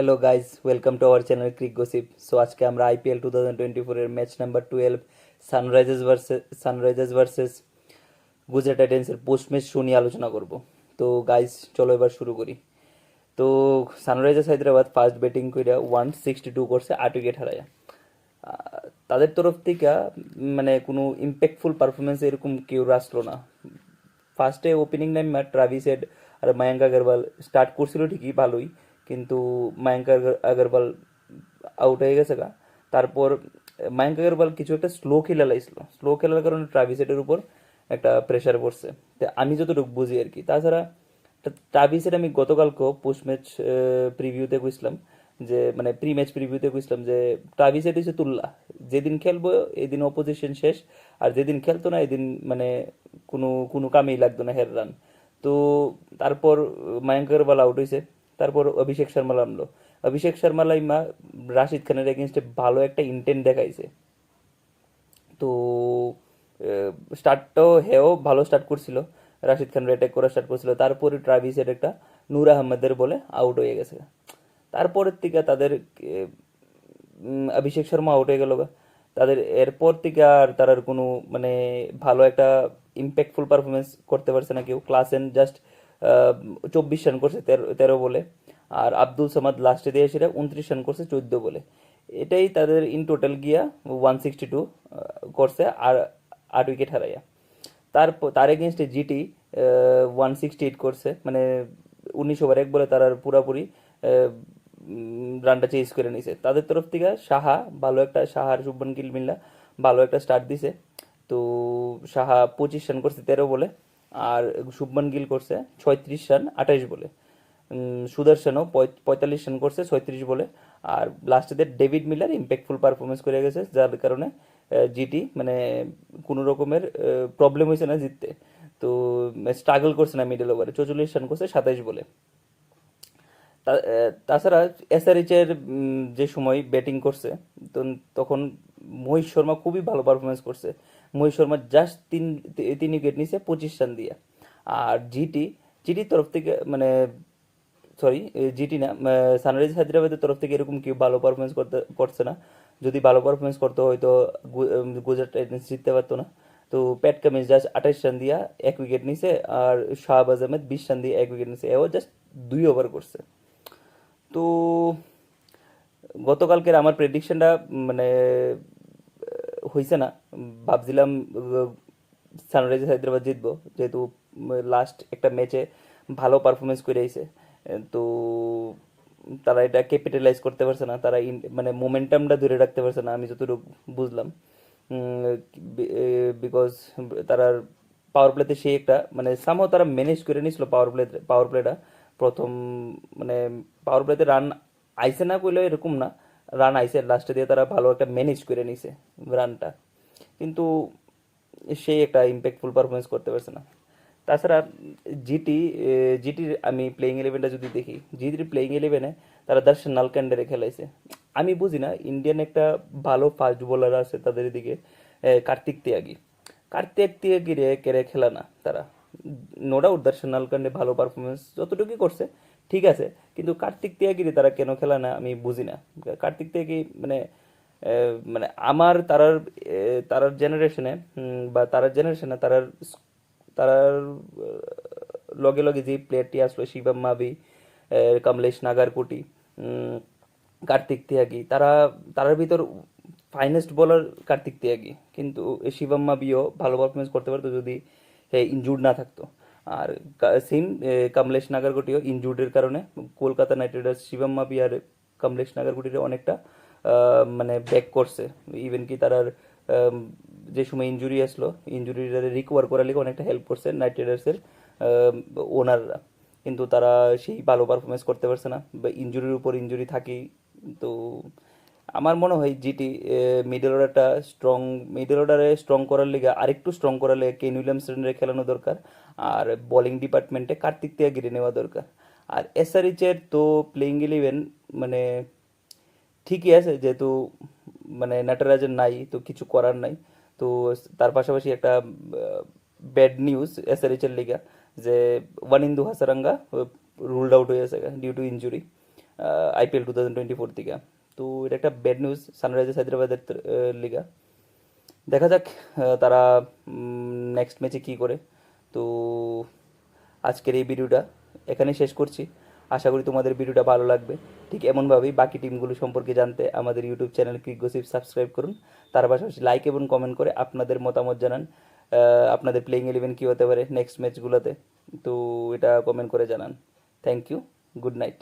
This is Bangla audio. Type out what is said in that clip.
Hello guys, welcome to our channel Crick Gossip. So আজকে আমরা আইপিএল 2024 এর match number 12 Sunrisers versus Gujarat টাইটেন্সের পোস্ট ম্যাচ শো নিয়ে আলোচনা করব। তো গাইজ, চলো এবার শুরু করি। তো সানরাইজার্স হায়দ্রাবাদ ফার্স্ট ব্যাটিং করে 162 করছে, 8 উইকেট হারায়। তাদের তরফ থেকে মানে কোনো ইম্প্যাক্টফুল পারফরমেন্স এরকম কেউ আসলো না। ফার্স্টে ওপেনিং নাইমা ট্রাভিস হেড আর মায়াঙ্ক আগরওয়াল স্টার্ট করছিল ঠিকই ভালোই, কিন্তু মায়াঙ্ক আগরওয়াল আউট হয়ে গেছে গা। তারপর মায়াঙ্ক আগরওয়াল কিছু একটা স্লো খেলার কারণে ট্রাভিস হেডের উপর একটা প্রেশার পড়ছে। তো আমি যতটুকু বুঝি আর কি। তাছাড়া ট্রাভিস হেড আমি গতকালকেও পোস্ট ম্যাচ প্রিভিউতে কইছিলাম যে মানে প্রি ম্যাচ প্রিভিউতে কইছিলাম যে ট্রাভিস হেড হচ্ছে তুল্লা, যেদিন খেলবো এদিন অপোজিশন শেষ, আর যেদিন খেলতো না এদিন মানে কোনো কোনো কামেই লাগতো না হের রান। তো তারপর মায়াঙ্ক আগরওয়াল আউট হয়েছে। তারপর অভিষেক শর্মা নামলো। অভিষেক শর্মা লাইমা রাশিদ খানের এগেনস্টে ভালো একটা ইন্টেন্ট দেখাইছে। তো স্টার্টটাও হেও ভালো স্টার্ট করছিল, রাশিদ খান অ্যাটাক করা স্টার্ট করছিল। তারপরে ট্রাভিসের একটা নূর আহমেদের বলে আউট হয়ে গেছে। তারপরের থেকে তাদের অভিষেক শর্মা আউট হয়ে গেল গা। তাদের এরপর থেকে আর তার কোনো মানে ভালো একটা ইম্প্যাক্টফুল পারফরমেন্স করতে পারছে না কেউ। ক্লাসেন জাস্ট 24 রান করছে 13 বলে, আর আব্দুল সামাদ লাস্টে দিয়ে সেটা 29 রান করছে 14 বলে। এটাই তাদের ইন টোটাল গিয়া 162 করছে, আর 8 উইকেট হারাইয়া। তার এগেনস্টে জিটি 168 করছে, মানে 19 ওভার 1 বলে তারা পুরাপুরি রানটা চেঞ্জ করে নিছে। তাদের তরফ থেকে সাহা আর শুভমান গিল মিল্লা ভালো একটা স্টার্ট দিছে। তো সাহা 25 রান করছে 13 বলে, আর শুভমান গিল করছে 36 রান 28 বলে। সুদর্শনও 45 রান করছে 36 বলে। আর লাস্টেদের ডেভিড মিলার ইম্প্যাক্টফুল পারফরমেন্স করে গেছে, যার কারণে জিটি মানে কোনো রকমের প্রবলেম হয়েছে না জিততে। তো স্ট্রাগল করছে না মিডল ওভারে, 44 রান করছে 27 বলে। তাছাড়া এসআরএইচ এর যে সময় ব্যাটিং করছে, তো তখন মহিষ শর্মা খুবই ভালো পারফরমেন্স করছে। মহিষ শর্মা জাস্ট তিন উইকেট নিছে 25 রান দিয়ে। আর জিটির তরফ থেকে মানে সরি, জিটি না, সানরাইজ হায়দ্রাবাদের তরফ থেকে এরকম কেউ ভালো পারফরমেন্স করছে না। যদি ভালো পারফরমেন্স করতে হয়তো গুজরাট টাইটেন্স জিততে পারতো না। তো প্যাট কামিন্স জাস্ট 28 রান দিয়া 1 উইকেট নিছে, আর শাহবাজ আহমেদ 20 রান দিয়ে 1 উইকেট নিছে। এও জাস্ট 2 ওভার করছে। তো গতকালকের আমার প্রেডিকশনটা মানে হয়েছে না। ভাবছিলাম সানরাইজার্স হায়দ্রাবাদ জিতবো, যেহেতু লাস্ট একটা ম্যাচে ভালো পারফরমেন্স করে আইছে। তো তারা এটা ক্যাপিটালাইজ করতে পারছে না, তারা মানে মোমেন্টামটা ধরে রাখতে পারছে না আমি যতটুকু বুঝলাম। বিকজ তারা পাওয়ার প্লেতে সেই একটা মানে সামহাও তারা ম্যানেজ করে নিছিল পাওয়ার প্লেটা প্রথম মানে পাওয়ার প্লেতে রান আইসে না কইলেও এরকম না, রান আইসে লাস্টে দিয়ে তারা ভালো একটা ম্যানেজ করে নিছে রানটা। কিন্তু সেই একটা ইম্প্যাক্টফুল পারফরমেন্স করতে পারছে না। তাছাড়া জিটি জিটির আমি প্লেইং ইলেভেনটা যদি দেখি, জিটির প্লেইং ইলেভেনে তারা দর্শন নালকান্ডারে খেলাইছে। আমি বুঝি না, ইন্ডিয়ান একটা ভালো ফাস্ট বোলার আছে তাদের এদিকে, কার্তিক তিয়াগি রে কেড়ে খেলা না তারা। নো ডাউট দর্শন নালকান্ডে ভালো পারফরমেন্স যতটুকুই করছে ঠিক আছে, কিন্তু কার্তিক তিয়াগিরে তারা কেন খেলা না আমি বুঝি না। কার্তিক তিয়াগি মানে মানে আমার তারার জেনারেশনে বা তারার লগে লগে যে প্লেয়ারটি আসলো শিবম মাভি, কমলেশ নাগারকুটি, উম, কার্তিক তিয়াগি, তারার ভিতর ফাইনেস্ট বোলার কার্তিক তিয়াগি। কিন্তু শিবম মাভিও ভালো পারফরমেন্স করতে পারতো যদি ইনজুর্ড না থাকতো। আর সেম কমলেশ নাগারকুটিও ইনজুর্ডের কারণে কলকাতা নাইট রাইডার্স শিবম মাভি আর কমলেশ নাগারকুটির অনেকটা মানে ব্যাক করছে। ইভেন কি তারার আম, যে সময় ইনজুরি আসলো, ইনজুরি রিকভার করার লিগে অনেকটা হেল্প করছে নাইট রাইডার্সের ওনাররা। কিন্তু তারা সেই ভালো পারফরমেন্স করতে পারছে না, বা ইনজুরির উপর ইনজুরি থাকেই। তো আমার মনে হয় জিটি মিডল অর্ডারে স্ট্রং করার লিগে আরেকটু স্ট্রং করার লিগে কেন উইলিয়ামসনের খেলানো দরকার। আর বোলিং ডিপার্টমেন্টে কার্তিক তিয়াগিরি নেওয়া দরকার। আর এসআরএইচ এর তো প্লেইং ইলেভেন মানে ঠিকই আছে, যেহেতু মানে নাটরাজের নাই তো কিছু করার নাই। তো তার পাশাপাশি একটা ব্যাড নিউজ এসআরএইচ এর লিগা, যে ওয়ানিন্দু হাসারাঙ্গা রুলড আউট হয়ে গেছে ডিউ টু ইনজুরি। আইপিএল 2024 থেকে। তো এটা একটা ব্যাড নিউজ সানরাইজার্স হায়দ্রাবাদের লিগা। দেখা যাক তারা নেক্সট ম্যাচে কী করে। তো আজকের এই ভিডিওটা এখানে শেষ করছি। আশা করি তোমাদের ভিডিওটা ভালো লাগবে। ঠিক এমনভাবেই বাকি টিমগুলো সম্পর্কে জানতে আমাদের YouTube channel Crick gossip subscribe করুন। তার পাশাপাশি লাইক এবং কমেন্ট করে আপনাদের মতামত জানান। আপনাদের প্লেইং ইলেভেন কী হতে পারে নেক্সট ম্যাচগুলোতে, তো এটা কমেন্ট করে জানান। Thank you, good night.